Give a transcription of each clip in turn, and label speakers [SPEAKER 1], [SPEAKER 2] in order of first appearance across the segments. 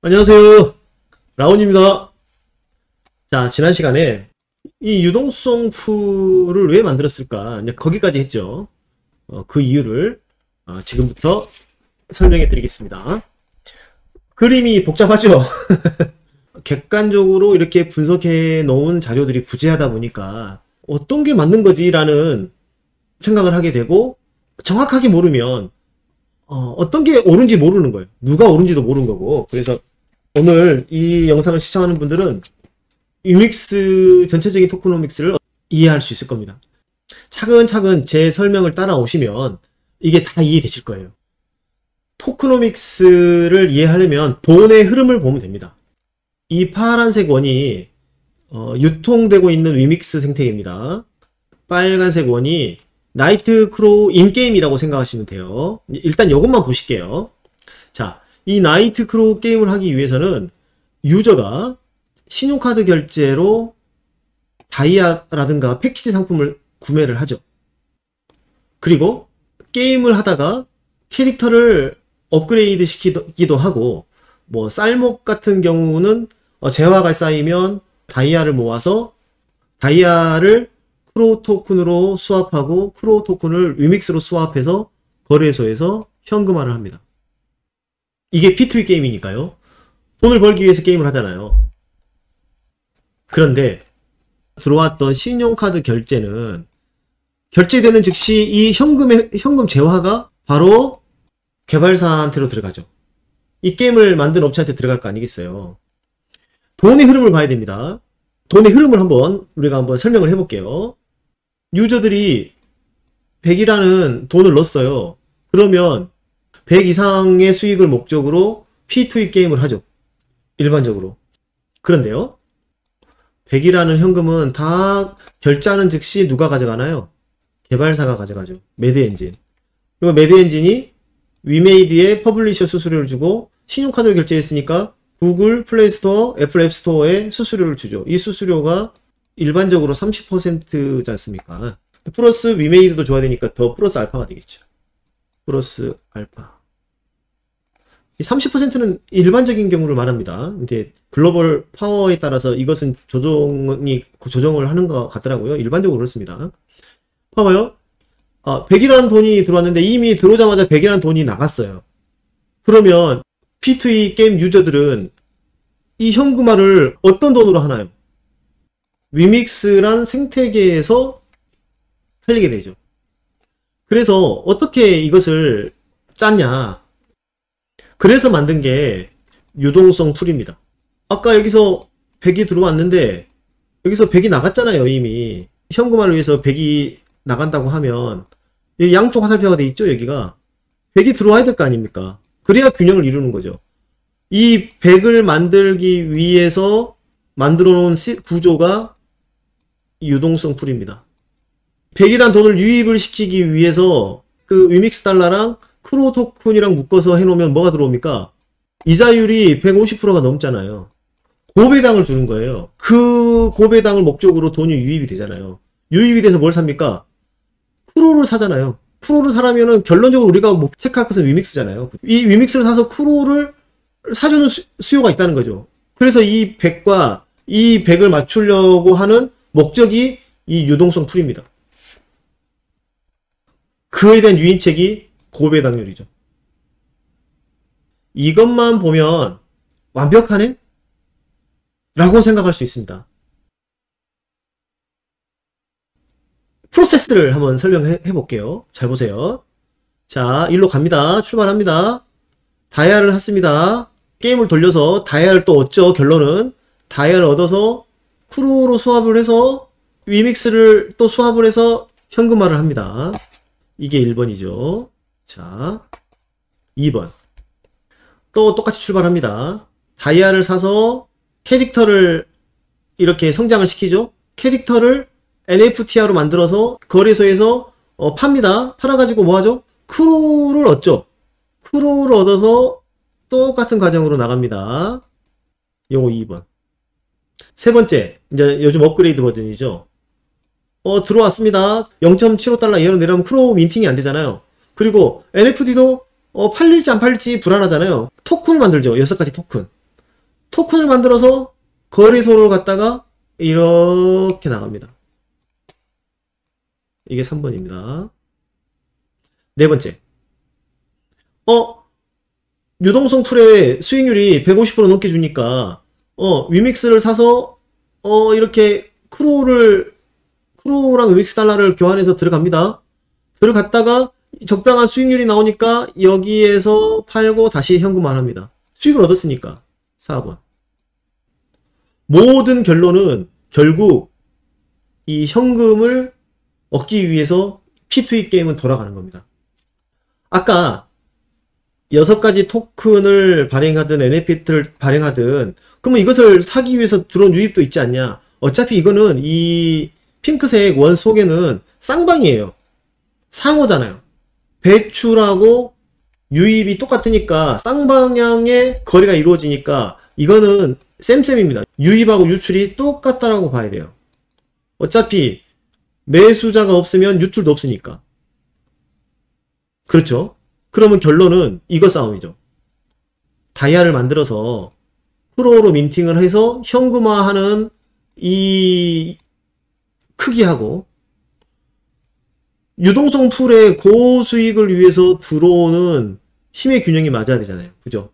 [SPEAKER 1] 안녕하세요. 라온입니다. 자, 지난 시간에 이 유동성 풀을 왜 만들었을까? 이제 거기까지 했죠. 그 이유를 지금부터 설명해 드리겠습니다. 그림이 복잡하죠? 객관적으로 이렇게 분석해 놓은 자료들이 부재하다 보니까 어떤 게 맞는 거지라는 생각을 하게 되고, 정확하게 모르면 어떤 게 옳은지 모르는 거예요. 누가 옳은지도 모르는 거고. 그래서 오늘 이 영상을 시청하는 분들은 유믹스 전체적인 토크노믹스를 이해할 수 있을 겁니다. 차근차근 제 설명을 따라오시면 이게 다 이해되실 거예요. 토크노믹스를 이해하려면 돈의 흐름을 보면 됩니다. 이 파란색 원이 유통되고 있는 위믹스 생태계입니다. 빨간색 원이 나이트 크로우 인게임이라고 생각하시면 돼요. 일단 이것만 보실게요. 자, 이 나이트 크로우 게임을 하기 위해서는 유저가 신용카드 결제로 다이아라든가 패키지 상품을 구매를 하죠. 그리고 게임을 하다가 캐릭터를 업그레이드 시키기도 하고, 뭐 쌀목 같은 경우는 재화가 쌓이면 다이아를 모아서 다이아를 크로우 토큰으로 수합하고, 크로우 토큰을 위믹스로 수합해서 거래소에서 현금화를 합니다. 이게 P2E 게임이니까요. 돈을 벌기 위해서 게임을 하잖아요. 그런데 들어왔던 신용카드 결제는 결제되는 즉시 이 현금 재화가 바로 개발사한테로 들어가죠. 이 게임을 만든 업체한테 들어갈 거 아니겠어요. 돈의 흐름을 봐야 됩니다. 돈의 흐름을 우리가 한번 설명을 해볼게요. 유저들이 100이라는 돈을 넣었어요. 그러면 100 이상의 수익을 목적으로 P2E 게임을 하죠. 일반적으로. 그런데요, 100이라는 현금은 다 결제하는 즉시 누가 가져가나요? 개발사가 가져가죠. 매드엔진. 그리고 매드엔진이 위메이드에 퍼블리셔 수수료를 주고, 신용카드를 결제했으니까 구글 플레이스토어, 애플 앱스토어에 수수료를 주죠. 이 수수료가 일반적으로 30%지 않습니까? 플러스 위메이드도 줘야 되니까 더 플러스 알파가 되겠죠. 플러스 알파. 이 30%는 일반적인 경우를 말합니다. 근데 글로벌 파워에 따라서 이것은 조정을 하는 것 같더라고요. 일반적으로 그렇습니다. 봐봐요. 100이라는 돈이 들어왔는데 이미 들어오자마자 100이라는 돈이 나갔어요. 그러면 P2E 게임 유저들은 이 현금화를 어떤 돈으로 하나요? 위믹스란 생태계에서 팔리게 되죠. 그래서 어떻게 이것을 짰냐? 그래서 만든 게 유동성 풀입니다. 아까 여기서 100이 들어왔는데 여기서 100이 나갔잖아요. 이미 현금화를 위해서 100이 나간다고 하면 여기 양쪽 화살표가 돼 있죠. 여기가 100이 들어와야 될 거 아닙니까? 그래야 균형을 이루는 거죠. 이 100을 만들기 위해서 만들어 놓은 구조가 유동성 풀입니다. 100이란 돈을 유입을 시키기 위해서 그 위믹스 달러랑 크로우 토큰이랑 묶어서 해놓으면 뭐가 들어옵니까? 이자율이 150%가 넘잖아요. 고배당을 주는 거예요. 그 고배당을 목적으로 돈이 유입이 되잖아요. 유입이 돼서 뭘 삽니까? 크로우를 사잖아요. 크로우를 사려면은 결론적으로 우리가 체크할 것은 위믹스잖아요. 이 위믹스를 사서 크로우를 사주는 수요가 있다는 거죠. 그래서 이 100과 이 100을 맞추려고 하는 목적이 이 유동성 풀입니다. 그에 대한 유인책이 고배당률이죠. 이것만 보면 완벽하네? 라고 생각할 수 있습니다. 프로세스를 한번 설명해 볼게요. 잘 보세요. 자, 일로 갑니다. 출발합니다. 다이아를 샀습니다. 게임을 돌려서 다이아를 또 얻죠. 결론은 다이아를 얻어서 크루로 수합을 해서 위믹스를 또 수합을 해서 현금화를 합니다. 이게 1번이죠. 자, 2번. 또 똑같이 출발합니다. 다이아를 사서 캐릭터를 이렇게 성장을 시키죠. 캐릭터를 NFT화로 만들어서 거래소에서 팝니다. 팔아가지고 뭐하죠? 크로우를 얻죠. 크로우를 얻어서 똑같은 과정으로 나갑니다. 요거 2번. 세 번째, 이제 요즘 업그레이드 버전이죠. 들어왔습니다. 0.75달러 이하로 내려면 크로우 민팅이 안 되잖아요. 그리고 NFT도 팔릴지 안 팔릴지 불안하잖아요. 토큰을 만들죠. 6가지 토큰. 토큰을 만들어서 거래소를 갖다가 이렇게 나갑니다. 이게 3번입니다. 네 번째. 유동성 풀의 수익률이 150% 넘게 주니까, 위믹스를 사서, 이렇게 크로우랑 위믹스 달러를 교환해서 들어갑니다. 들어갔다가 적당한 수익률이 나오니까 여기에서 팔고 다시 현금화합니다. 수익을 얻었으니까. 4번. 모든 결론은 결국 이 현금을 얻기 위해서 P2E 게임은 돌아가는 겁니다. 아까 6가지 토큰을 발행하든 NFT를 발행하든 그러면 이것을 사기 위해서 들어온 유입도 있지 않냐. 어차피 이거는 이 핑크색 원 속에는 쌍방이에요. 상호잖아요. 배출하고 유입이 똑같으니까 쌍방향의 거래가 이루어지니까 이거는 쌤쌤입니다. 유입하고 유출이 똑같다라고 봐야 돼요. 어차피 매수자가 없으면 유출도 없으니까. 그렇죠? 그러면 결론은 이거 싸움이죠. 다이아를 만들어서 크로우로 민팅을 해서 현금화하는 이 크기하고 유동성 풀의 고수익을 위해서 들어오는 힘의 균형이 맞아야 되잖아요. 그죠?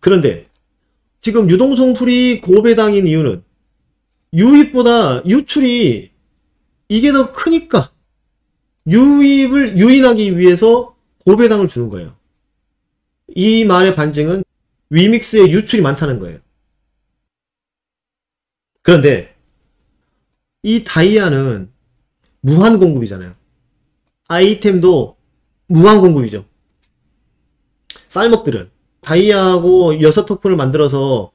[SPEAKER 1] 그런데 지금 유동성 풀이 고배당인 이유는 유입보다 유출이 이게 더 크니까 유입을 유인하기 위해서 고배당을 주는 거예요. 이 말의 반증은 위믹스의 유출이 많다는 거예요. 그런데 이 다이아는 무한 공급이잖아요. 아이템도 무한 공급이죠. 쌀먹들은 다이아하고 6토큰을 만들어서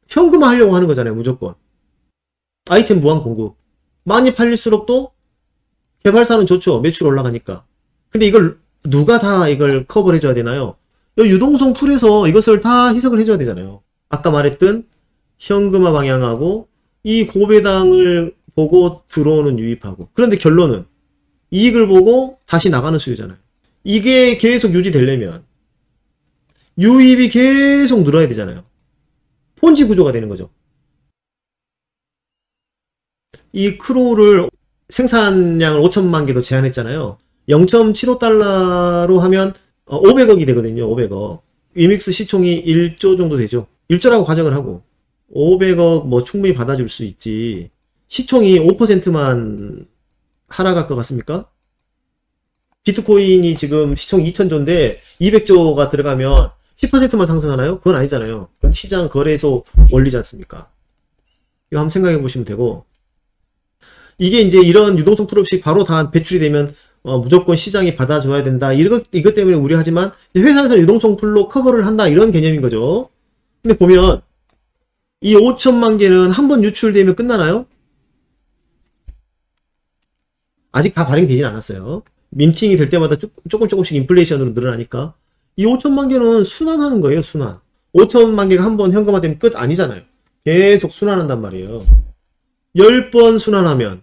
[SPEAKER 1] 현금화하려고 하는 거잖아요. 무조건. 아이템 무한 공급. 많이 팔릴수록 또 개발사는 좋죠. 매출 올라가니까. 근데 이걸 누가 다 이걸 커버를 해줘야 되나요? 유동성 풀에서 이것을 다 희석을 해줘야 되잖아요. 아까 말했던 현금화 방향하고 이 고배당을 보고 들어오는 유입하고. 그런데 결론은 이익을 보고 다시 나가는 수요잖아요. 이게 계속 유지되려면 유입이 계속 늘어야 되잖아요. 폰지 구조가 되는 거죠. 이 크로우를 생산량을 5천만 개로 제한했잖아요. 0.75달러로 하면 500억이 되거든요. 500억. 위믹스 시총이 1조 정도 되죠. 1조라고 가정을 하고 500억 뭐 충분히 받아줄 수 있지. 시총이 5%만 하락할 것 같습니까? 비트코인이 지금 시총 2000조인데 200조가 들어가면 10%만 상승하나요? 그건 아니잖아요. 그건 시장 거래소 원리지 않습니까? 이거 한번 생각해 보시면 되고, 이게 이제 이런 유동성 풀 없이 바로 다 배출이 되면 무조건 시장이 받아줘야 된다. 이것 때문에 우려하지만 회사에서 유동성 풀로 커버를 한다. 이런 개념인 거죠. 근데 보면 이 5천만 개는 한 번 유출되면 끝나나요? 아직 다 발행이 되진 않았어요. 민팅이 될 때마다 조금씩 인플레이션으로 늘어나니까 이 5천만 개는 순환하는 거예요. 순환. 5천만 개가 한 번 현금화되면 끝 아니잖아요. 계속 순환한단 말이에요. 10번 순환하면,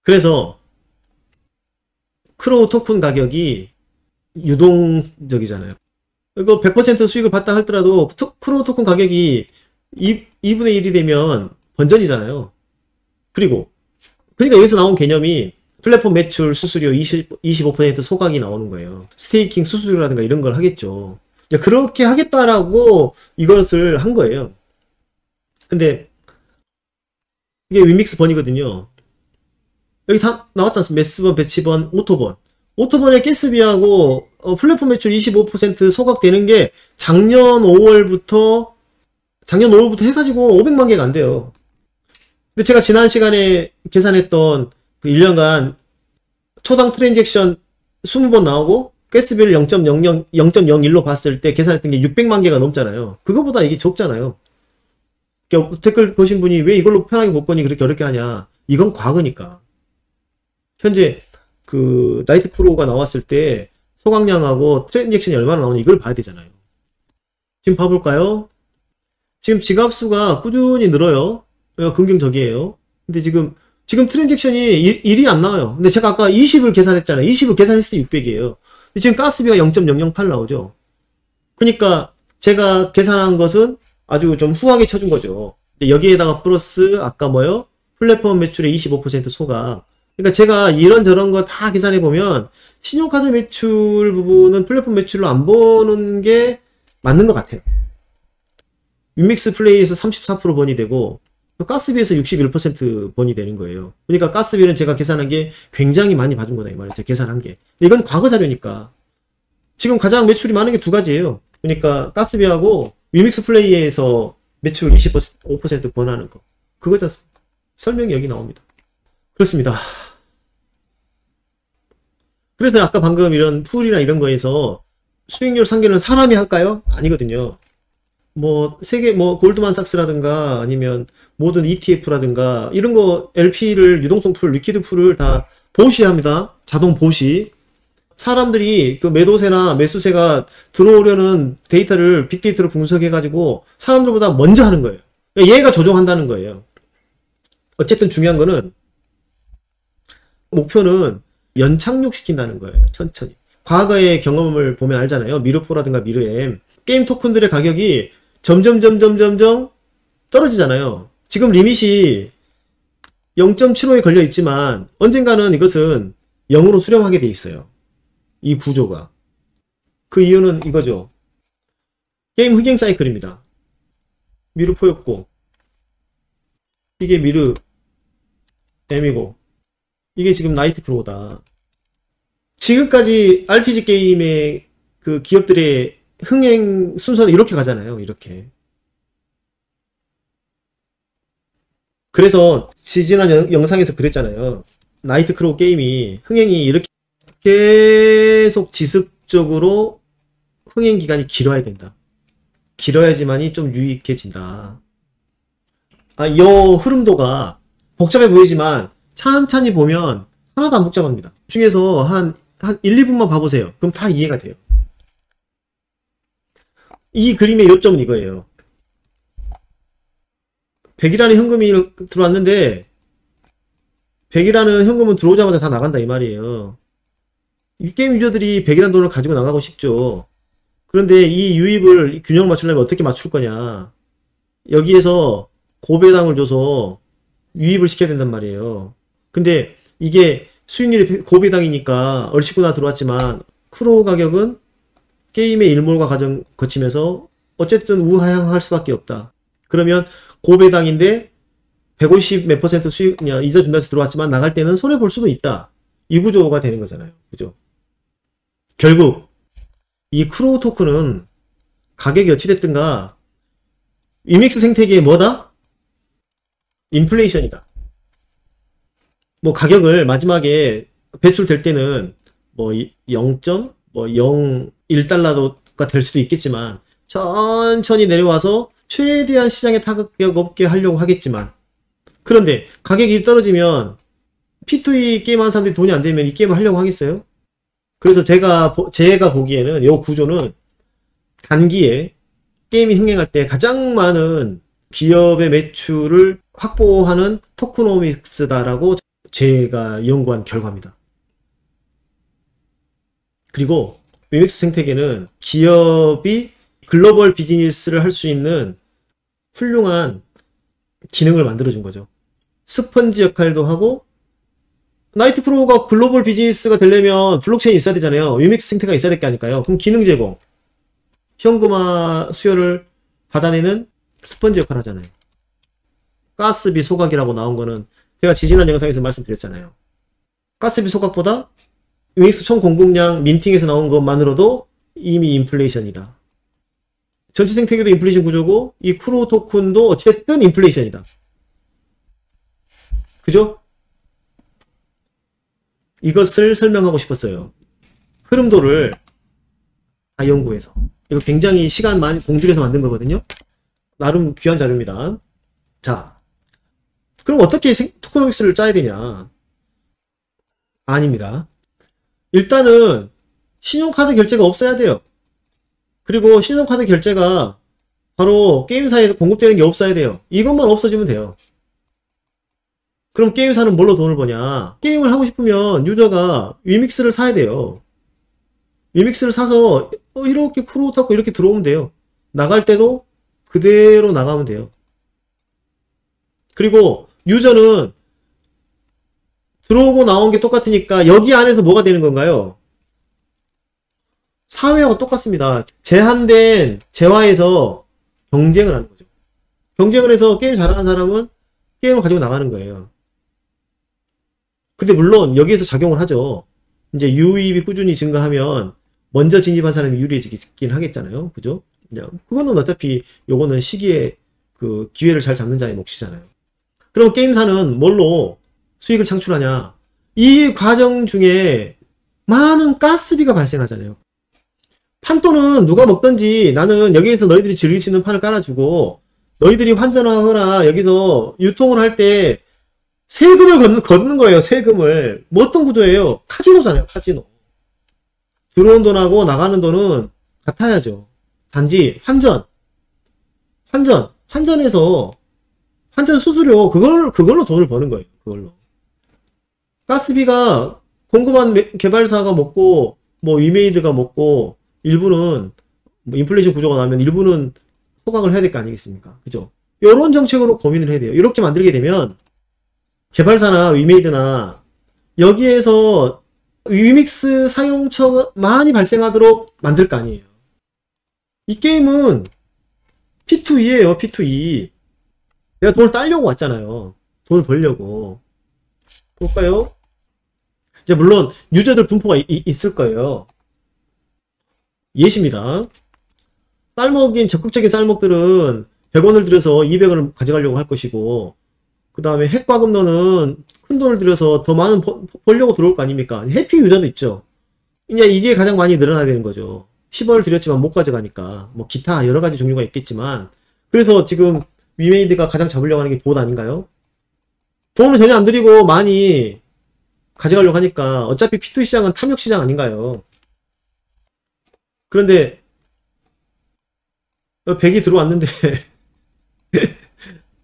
[SPEAKER 1] 그래서 크로우 토큰 가격이 유동적이잖아요. 이거 100% 수익을 받다 할더라도 크로우 토큰 가격이 2분의 1이 되면 번전이잖아요. 그러니까 여기서 나온 개념이 플랫폼 매출 수수료 25% 소각이 나오는 거예요. 스테이킹 수수료라든가 이런 걸 하겠죠. 그렇게 하겠다라고 이것을 한 거예요. 근데 이게 위믹스 번이거든요. 여기 다 나왔지 않습니까? 매스번, 배치번, 오토번. 오토번의 가스비하고 플랫폼 매출 25% 소각되는 게 작년 5월부터 해가지고 500만 개가 안 돼요. 근데 제가 지난 시간에 계산했던 그 1년간 초당 트랜잭션 20번 나오고 가스비를 0.01로 봤을 때 계산했던 게 600만 개가 넘잖아요. 그거보다 이게 적잖아요. 댓글 보신 분이 왜 이걸로 편하게 못 보니 그렇게 어렵게 하냐. 이건 과거니까. 현재 그 나이트 프로가 나왔을 때 소각량하고 트랜잭션이 얼마나 나오니 이걸 봐야 되잖아요. 지금 봐볼까요? 지금 지갑수가 꾸준히 늘어요. 긍정적이에요. 근데 지금 지금 트랜잭션이 1이 안 나와요. 근데 제가 아까 20을 계산했잖아요. 20을 계산했을 때 600이에요. 지금 가스비가 0.008 나오죠. 그러니까 제가 계산한 것은 아주 좀 후하게 쳐준 거죠. 여기에다가 플러스 아까 뭐요? 플랫폼 매출의 25% 소각. 그러니까 제가 이런저런 거 다 계산해 보면 신용카드 매출 부분은 플랫폼 매출로 안 보는 게 맞는 것 같아요. 윈믹스 플레이에서 34% 번이 되고 가스비에서 61% 번이 되는 거예요. 그러니까 가스비는 제가 계산한 게 굉장히 많이 봐준 거다 이 말이에요. 제가 계산한 게. 이건 과거 자료니까. 지금 가장 매출이 많은 게 두 가지예요. 그러니까 가스비하고 윈믹스 플레이에서 매출 25% 번하는 거. 그거 설명이 여기 나옵니다. 그렇습니다. 그래서 아까 방금 이런 툴이나 이런 거에서 수익률 상계는 사람이 할까요? 아니거든요. 뭐 세계 뭐 골드만삭스라든가 아니면 모든 ETF라든가 이런 거 LP를 유동성 풀, 리퀴드 풀을 다 보시합니다. 자동 보시. 사람들이 그 매도세나 매수세가 들어오려는 데이터를 빅데이터로 분석해 가지고 사람들보다 먼저 하는 거예요. 얘가 조정한다는 거예요. 어쨌든 중요한 거는 목표는 연착륙시킨다는 거예요. 천천히. 과거의 경험을 보면 알잖아요. 미르포라든가 미르엠. 게임 토큰들의 가격이 점점 떨어지잖아요. 지금 리밋이 0.75에 걸려 있지만 언젠가는 이것은 0으로 수렴하게 돼 있어요. 이 구조가. 그 이유는 이거죠. 게임 흑행 사이클입니다. 미르포였고 이게 미르 M이고 이게 지금 나이트 프로다. 지금까지 RPG 게임의 그 기업들의 흥행 순서는 이렇게 가잖아요. 이렇게. 그래서 지난 영상에서 그랬잖아요. 나이트 크로우 게임이 흥행이 이렇게 계속 지속적으로 흥행 기간이 길어야 된다. 길어야지만이 좀 유익해진다. 이 흐름도가 복잡해 보이지만 찬찬히 보면 하나도 안 복잡합니다. 중에서 한 1, 2분만 봐보세요. 그럼 다 이해가 돼요. 이 그림의 요점은 이거예요. 100이라는 현금이 들어왔는데 100이라는 현금은 들어오자마자 다 나간다 이 말이에요. 이 게임 유저들이 100이라는 돈을 가지고 나가고 싶죠. 그런데 이 유입을 균형을 맞추려면 어떻게 맞출 거냐. 여기에서 고배당을 줘서 유입을 시켜야 된단 말이에요. 근데 이게 수익률이 고배당이니까 얼씨구나 들어왔지만 크로우 가격은 게임의 일몰과 과정 거치면서 어쨌든 우하향할 수밖에 없다. 그러면 고배당인데 150 몇 % 수익 이자 준다 해서 들어왔지만 나갈 때는 손해 볼 수도 있다. 이 구조가 되는 거잖아요. 그죠? 결국 이 크로우 토큰은 가격이 어찌됐든가 위믹스 생태계의 뭐다? 인플레이션이다. 뭐 가격을 마지막에 배출될 때는 뭐 0.01달러가 될 수도 있겠지만 천천히 내려와서 최대한 시장에 타격 없게 하려고 하겠지만 그런데 가격이 떨어지면 P2E 게임하는 사람들이 돈이 안 되면 이 게임을 하려고 하겠어요? 그래서 제가 보기에는 이 구조는 단기에 게임이 흥행할 때 가장 많은 기업의 매출을 확보하는 토크노믹스다라고 제가 연구한 결과입니다. 그리고 위믹스 생태계는 기업이 글로벌 비즈니스를 할 수 있는 훌륭한 기능을 만들어준 거죠. 스펀지 역할도 하고 나이트 프로가 글로벌 비즈니스가 되려면 블록체인이 있어야 되잖아요. 위믹스 생태가 있어야 될 게 아닐까요? 그럼 기능 제공, 현금화 수요를 받아내는 스펀지 역할을 하잖아요. 가스비 소각이라고 나온 거는 제가 지지난 영상에서 말씀드렸잖아요. 가스비 소각보다 위믹스 총 공급량 민팅에서 나온 것만으로도 이미 인플레이션이다. 전체 생태계도 인플레이션 구조고 이 크로우 토큰도 어찌됐든 인플레이션이다. 그죠? 이것을 설명하고 싶었어요. 흐름도를 다 연구해서. 이거 굉장히 시간 많이 공들여서 만든 거거든요. 나름 귀한 자료입니다. 자, 그럼 어떻게 토크노믹스를 짜야 되냐? 아닙니다. 일단은 신용카드 결제가 없어야 돼요. 그리고 신용카드 결제가 바로 게임사에 공급되는 게 없어야 돼요. 이것만 없어지면 돼요. 그럼 게임사는 뭘로 돈을 버냐? 게임을 하고 싶으면 유저가 위믹스를 사야 돼요. 위믹스를 사서 이렇게 크로우타코 이렇게 들어오면 돼요. 나갈 때도 그대로 나가면 돼요. 그리고 유저는 들어오고 나온 게 똑같으니까 여기 안에서 뭐가 되는 건가요? 사회하고 똑같습니다. 제한된 재화에서 경쟁을 하는 거죠. 경쟁을 해서 게임 잘하는 사람은 게임을 가지고 나가는 거예요. 근데 물론 여기에서 작용을 하죠. 이제 유입이 꾸준히 증가하면 먼저 진입한 사람이 유리해지긴 하겠잖아요. 그죠? 그거는 어차피 요거는 시기에 그 기회를 잘 잡는 자의 몫이잖아요. 그럼 게임사는 뭘로 수익을 창출하냐? 이 과정 중에 많은 가스비가 발생하잖아요. 판돈은 누가 먹든지 나는 여기에서 너희들이 즐길 수 있는 판을 깔아주고 너희들이 환전하거나 여기서 유통을 할 때 세금을 걷는 거예요. 세금을. 뭐 어떤 구조예요? 카지노잖아요. 카지노. 들어온 돈하고 나가는 돈은 같아야죠. 단지 환전해서 환전 수수료 그걸로 돈을 버는 거예요. 그걸로. 가스비가 공급한 개발사가 먹고 뭐 위메이드가 먹고 일부는 뭐 인플레이션 구조가 나면 일부는 소각을 해야 될 거 아니겠습니까? 그죠? 이런 정책으로 고민을 해야 돼요. 이렇게 만들게 되면 개발사나 위메이드나 여기에서 위믹스 사용처가 많이 발생하도록 만들 거 아니에요. 이 게임은 P2E예요. P2E. 내가 돈을 따려고 왔잖아요. 돈을 벌려고. 볼까요? 이제 물론 유저들 분포가 있을 거예요. 예시입니다. 적극적인 쌀먹들은 100원을 들여서 200원을 가져가려고 할 것이고 그 다음에 핵과금 너는 큰 돈을 들여서 더 많은 벌려고 들어올 거 아닙니까? 해피 유저도 있죠. 이게 가장 많이 늘어나야 되는 거죠. 10원을 들였지만 못 가져가니까 뭐 기타 여러 가지 종류가 있겠지만 그래서 지금 위메이드가 가장 잡으려고 하는 게 봇 아닌가요? 돈을 전혀 안 들이고 많이 가져가려고 하니까 어차피 P2 시장은 탐욕 시장 아닌가요? 그런데 100이 들어왔는데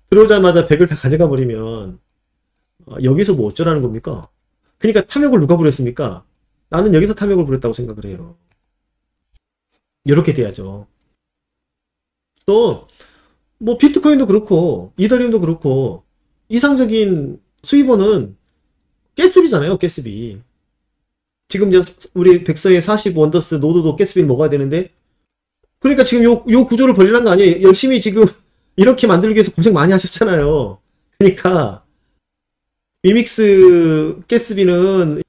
[SPEAKER 1] 들어오자마자 100을 다 가져가 버리면 여기서 뭐 어쩌라는 겁니까? 그러니까 탐욕을 누가 부렸습니까? 나는 여기서 탐욕을 부렸다고 생각을 해요. 이렇게 돼야죠. 또 뭐 비트코인도 그렇고 이더리움도 그렇고 이상적인 수입원은 가스비잖아요. 가스비. 지금 우리 백서의 40 원더스 노드도 가스비를 먹어야 되는데 그러니까 지금 요 구조를 벌리는 거 아니에요. 열심히 지금 이렇게 만들기 위해서 고생 많이 하셨잖아요. 그러니까 위믹스 가스비는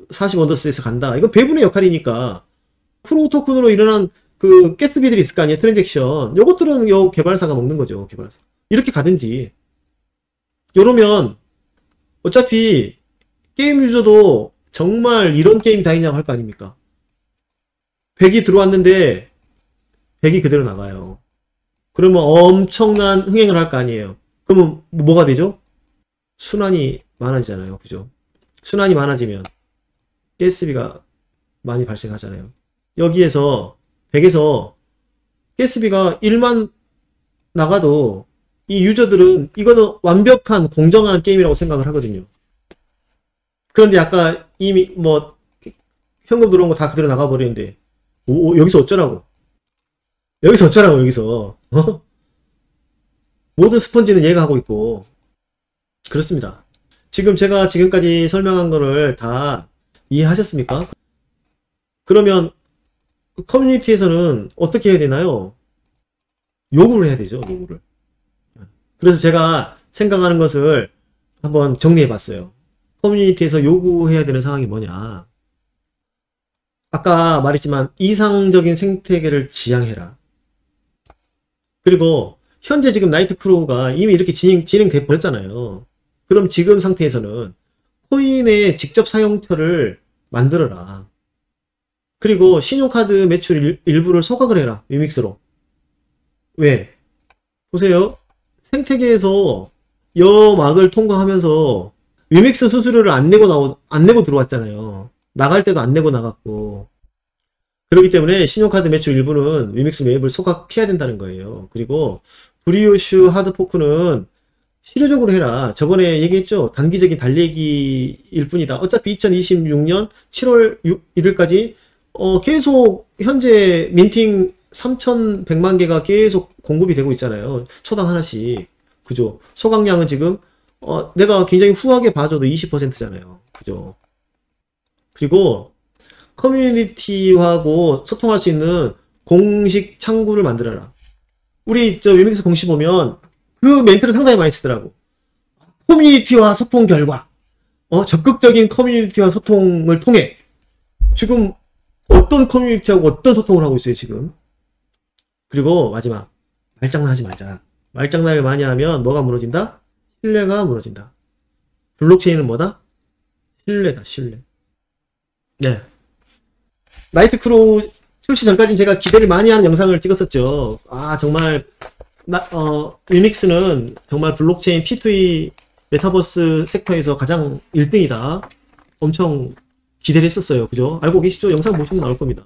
[SPEAKER 1] 40 원더스에서 간다. 이건 배분의 역할이니까 프로 토큰으로 일어난 그 가스비들이 있을 거 아니에요. 트랜잭션. 요것들은 요 개발사가 먹는 거죠. 개발사. 이렇게 가든지. 요러면 어차피 게임 유저도 정말 이런 게임 다 있냐고 할 거 아닙니까? 100이 들어왔는데 100이 그대로 나가요. 그러면 엄청난 흥행을 할 거 아니에요. 그러면 뭐가 되죠? 순환이 많아지잖아요. 그죠? 순환이 많아지면 가스비가 많이 발생하잖아요. 여기에서 100에서 가스비가 1만 나가도 이 유저들은 이거는 완벽한 공정한 게임이라고 생각을 하거든요. 그런데 아까 이미 뭐 현금 들어온 거 다 그대로 나가버리는데 여기서 어쩌라고? 여기서 모든 스펀지는 얘가 하고 있고 그렇습니다. 지금 제가 지금까지 설명한 거를 다 이해하셨습니까? 그러면 커뮤니티에서는 어떻게 해야 되나요? 요구를 해야 되죠. 요구를. 그래서 제가 생각하는 것을 한번 정리해 봤어요. 커뮤니티에서 요구해야 되는 상황이 뭐냐. 아까 말했지만 이상적인 생태계를 지향해라. 그리고 현재 지금 나이트크로우가 이미 이렇게 진행돼 버렸잖아요. 그럼 지금 상태에서는 코인의 직접 사용처를 만들어라. 그리고 신용카드 매출 일부를 소각을 해라. 위믹스로. 왜? 보세요. 생태계에서 여막을 통과하면서 위믹스 수수료를 안 내고 들어왔잖아요. 나갈 때도 안 내고 나갔고. 그렇기 때문에 신용카드 매출 일부는 위믹스 매입을 소각해야 된다는 거예요. 그리고 브리오슈 하드포크는 실효적으로 해라. 저번에 얘기했죠. 단기적인 달리기일 뿐이다. 어차피 2026년 7월 1일까지 계속 현재 민팅 3,100만 개가 계속 공급이 되고 있잖아요. 초당 하나씩. 그죠? 소각량은 지금 내가 굉장히 후하게 봐줘도 20%잖아요. 그죠? 그리고 커뮤니티하고 소통할 수 있는 공식 창구를 만들어라. 우리 위믹스 공시 보면 그 멘트를 상당히 많이 쓰더라고. 커뮤니티와 소통 결과, 적극적인 커뮤니티와 소통을 통해 지금 어떤 커뮤니티하고 어떤 소통을 하고 있어요, 지금. 그리고 마지막, 말장난 하지 말자. 말장난을 많이 하면 뭐가 무너진다? 신뢰가 무너진다. 블록체인은 뭐다? 신뢰다, 신뢰. 네. 나이트크로우 출시 전까지는 제가 기대를 많이 하는 영상을 찍었었죠. 아, 정말, 위믹스는 정말 블록체인 P2E 메타버스 섹터에서 가장 1등이다. 엄청 기대를 했었어요. 그죠? 알고 계시죠? 영상 보시면 나올 겁니다.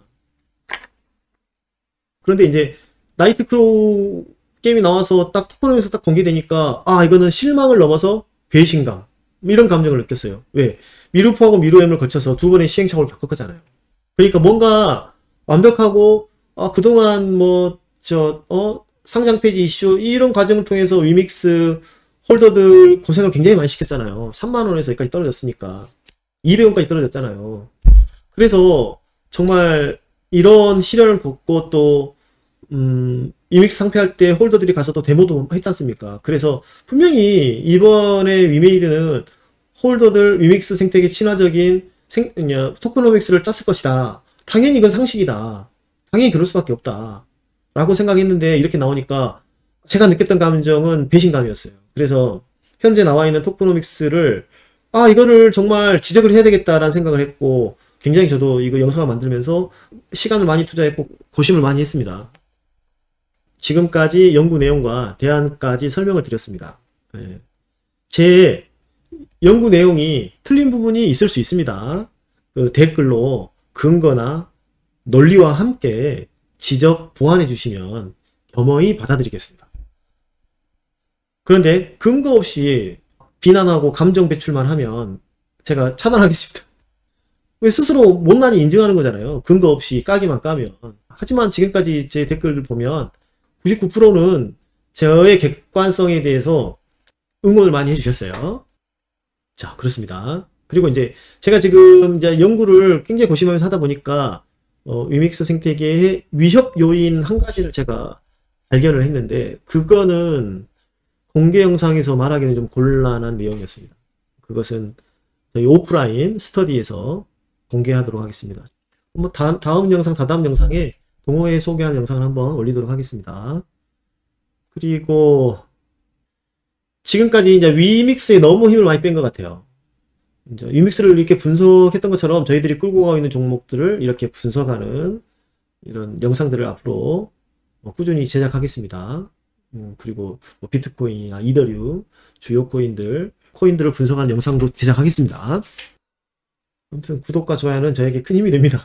[SPEAKER 1] 그런데 이제, 나이트크로우 게임이 나와서 딱 토크nom에서 딱 공개되니까, 아, 이거는 실망을 넘어서 배신감. 이런 감정을 느꼈어요. 왜? 미루포하고 미루엠을 거쳐서 두 번의 시행착오를 겪었잖아요. 그러니까 뭔가 완벽하고, 그동안 상장 폐지 이슈, 이런 과정을 통해서 위믹스 홀더들 고생을 굉장히 많이 시켰잖아요. 3만원에서 여기까지 떨어졌으니까. 200원까지 떨어졌잖아요. 그래서 정말 이런 시련을 겪고 또, 위믹스 상폐할 때 홀더들이 가서 또 데모도 했지 않습니까? 그래서 분명히 이번에 위메이드는 홀더들 위믹스 생태계 친화적인 토크노믹스를 짰을 것이다. 당연히 이건 상식이다. 당연히 그럴 수밖에 없다. 라고 생각했는데 이렇게 나오니까 제가 느꼈던 감정은 배신감이었어요. 그래서 현재 나와 있는 토크노믹스를 이거를 정말 지적을 해야 되겠다라는 생각을 했고 굉장히 저도 이거 영상을 만들면서 시간을 많이 투자했고 고심을 많이 했습니다. 지금까지 연구 내용과 대안까지 설명을 드렸습니다. 제 연구 내용이 틀린 부분이 있을 수 있습니다. 그 댓글로 근거나 논리와 함께 지적 보완해 주시면 겸허히 받아들이겠습니다. 그런데 근거 없이 비난하고 감정 배출만 하면 제가 차단하겠습니다. 왜 스스로 못난이 인증하는 거잖아요. 근거 없이 까기만 까면. 하지만 지금까지 제 댓글을 보면 99%는 저의 객관성에 대해서 응원을 많이 해주셨어요. 자, 그렇습니다. 그리고 이제 제가 지금 이제 연구를 굉장히 고심하면서 하다 보니까 위믹스 생태계의 위협 요인 한 가지를 제가 발견을 했는데 그거는 공개 영상에서 말하기는 좀 곤란한 내용이었습니다. 그것은 저희 오프라인 스터디에서 공개하도록 하겠습니다. 다음 영상, 다다음 영상에 동호회 소개하는 영상을 한번 올리도록 하겠습니다. 그리고 지금까지 이제 위믹스에 너무 힘을 많이 뺀 것 같아요. 이제 위믹스를 이렇게 분석했던 것처럼 저희들이 끌고 가고 있는 종목들을 이렇게 분석하는 이런 영상들을 앞으로 꾸준히 제작하겠습니다. 그리고 비트코인이나 이더리움, 주요 코인들을 분석하는 영상도 제작하겠습니다. 아무튼 구독과 좋아요는 저에게 큰 힘이 됩니다.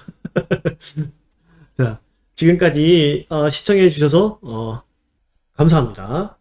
[SPEAKER 1] 자, 지금까지 시청해 주셔서 감사합니다.